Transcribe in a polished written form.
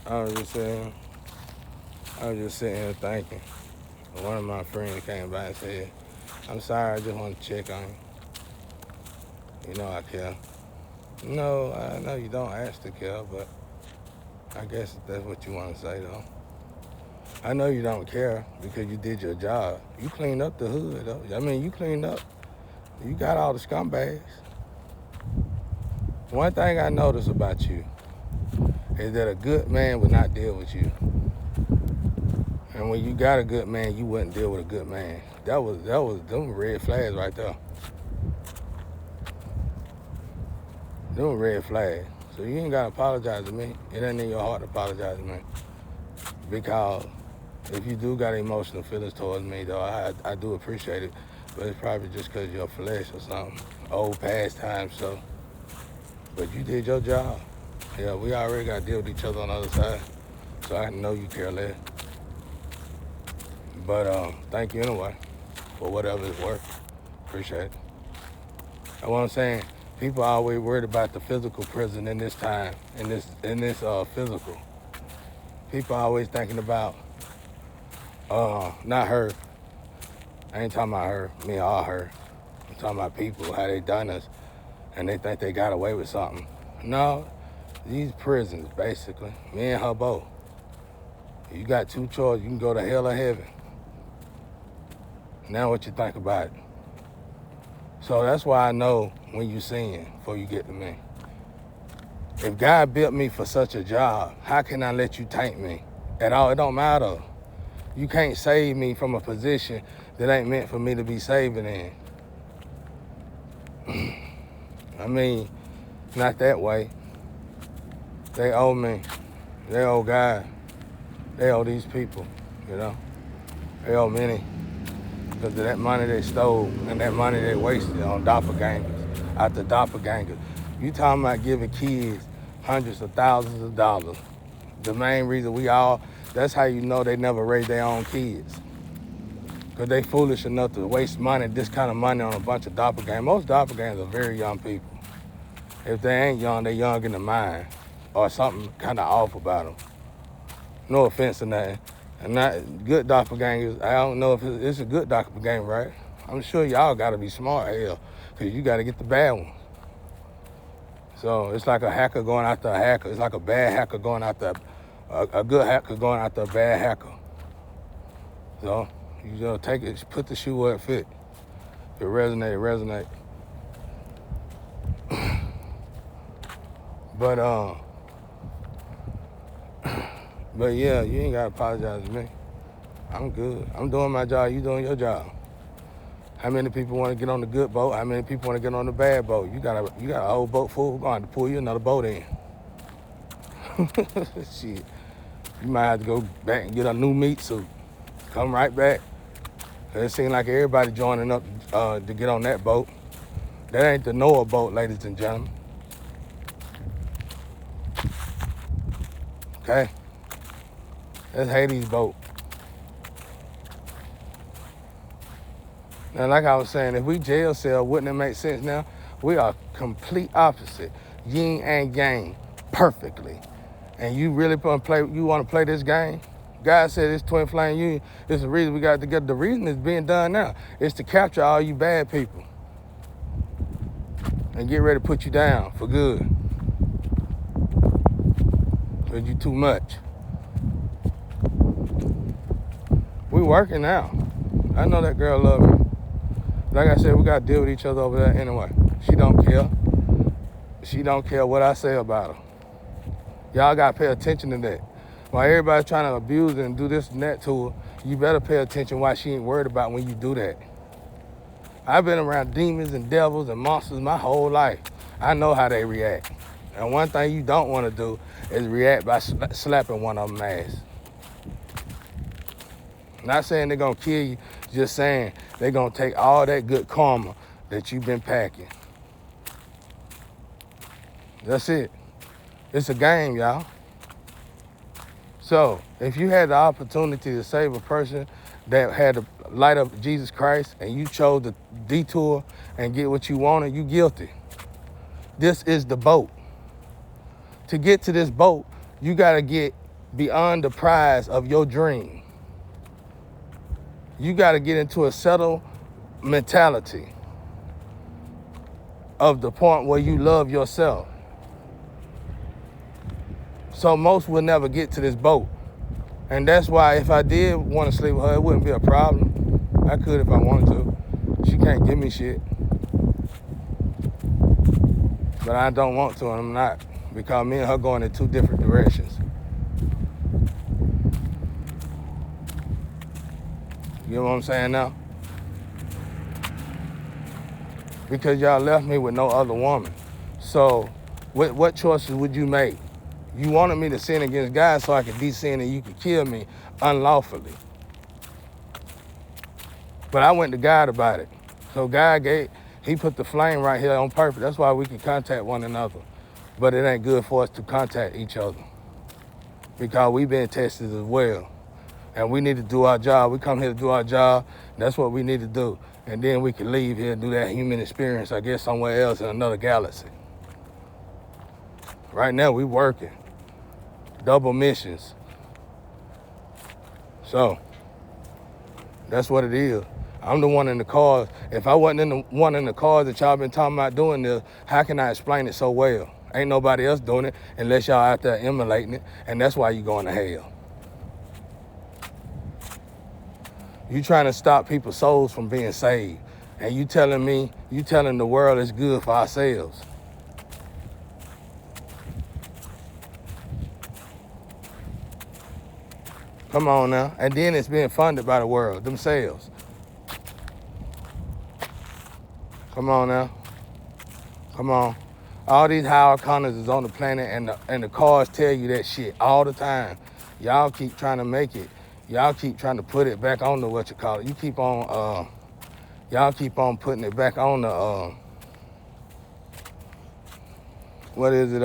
I was just saying, I was just sitting here thinking. One of my friends came by and said, "I'm sorry, I just want to check on you. You know I care." No, I know you don't ask to care, but I guess that's what you want to say though. I know you don't care because you did your job. You cleaned up the hood though. I mean, you cleaned up. You got all the scumbags. One thing I noticed about you is that a good man would not deal with you. And when you got a good man, you wouldn't deal with a good man. That was them red flags right there. Them red flags. So you ain't gotta apologize to me. It ain't in your heart to apologize to me. Because if you do got emotional feelings towards me, though, I do appreciate it. But it's probably just because you're flesh or something. Old past time, so. But you did your job. Yeah, we already got to deal with each other on the other side. So I know you care less. But thank you anyway for whatever it's worth. Appreciate it. And what I'm saying, people are always worried about the physical prison in this time, in this physical. People are always thinking about, not her. I ain't talking about her, me or her. I'm talking about people, how they done us, and they think they got away with something. No, these prisons, basically, me and her both. You got two choices. You can go to hell or heaven. Now what you think about it? So that's why I know when you sin before you get to me. If God built me for such a job, how can I let you taint me? At all, it don't matter. You can't save me from a position that ain't meant for me to be saving in. I mean, not that way. They owe me. They owe God. They owe these people, you know? They owe many. Because of that money they stole and that money they wasted on doppelgangers, after doppelgangers. You talking about giving kids hundreds of thousands of dollars. The main reason that's how you know they never raised their own kids. Because they foolish enough to waste money, this kind of money on a bunch of doppelgangers. Most doppelgangers are very young people. If they ain't young, they young in the mind or something kind of off about them. No offense or nothing. And not good doppelgangers, I don't know if it's a good doppelganger, right? I'm sure y'all gotta be smart hell, because you gotta get the bad ones. So it's like a hacker going after a hacker. It's like a bad hacker going after a good hacker going after a bad hacker. So you just take it, put the shoe where it fit. If it resonate. But yeah, you ain't gotta apologize to me. I'm good. I'm doing my job, you doing your job. How many people want to get on the good boat? How many people want to get on the bad boat? You got a whole boat full. We're going to pull you another boat in. Shit. You might have to go back and get a new meat suit. Come right back. It seems like everybody joining up to get on that boat. That ain't the Noah boat, ladies and gentlemen. Okay? That's Hades' boat. Now, like I was saying, if we jail cell, wouldn't it make sense now? We are complete opposite. Yin and yang, perfectly. And you really want to play this game? God said it's twin flame union. It's the reason we got together. The reason it's being done now is to capture all you bad people and get ready to put you down for good. Because you too much. We working now. I know that girl love me. Like I said, we got to deal with each other over there anyway. She don't care. She don't care what I say about her. Y'all got to pay attention to that. While everybody's trying to abuse and do this and that to her, you better pay attention why she ain't worried about when you do that. I've been around demons and devils and monsters my whole life. I know how they react. And one thing you don't want to do is react by slapping one of them ass. Not saying they're going to kill you, just saying they're going to take all that good karma that you've been packing. That's it. It's a game, y'all. So if you had the opportunity to save a person that had the light of Jesus Christ and you chose to detour and get what you wanted, you guilty. This is the boat. To get to this boat, you got to get beyond the prize of your dream. You got to get into a settled mentality of the point where you love yourself. So most will never get to this boat. And that's why if I did want to sleep with her, it wouldn't be a problem. I could if I wanted to. She can't give me shit. But I don't want to, and I'm not. Because me and her going in two different directions. You know what I'm saying now? Because y'all left me with no other woman. So what choices would you make? You wanted me to sin against God so I could de-sin and you could kill me unlawfully. But I went to God about it. So God he put the flame right here on purpose. That's why we can contact one another. But it ain't good for us to contact each other. Because we've been tested as well. And we need to do our job. We come here to do our job. That's what we need to do. And then we can leave here and do that human experience, I guess, somewhere else in another galaxy. Right now, we working. Double missions. So, that's what it is. I'm the one in the cars. If I wasn't the one in the cars that y'all been talking about doing this, how can I explain it so well? Ain't nobody else doing it unless y'all out there emulating it, and that's why you going to hell. You trying to stop people's souls from being saved, and you telling the world it's good for ourselves. Come on now. And then it's being funded by the world themselves. Come on now. Come on. All these Howard Connors is on the planet, and the cars tell you that shit all the time. Y'all keep trying to make it. Y'all keep trying to put it back on the what you call it. You keep on y'all keep on putting it back on the what is it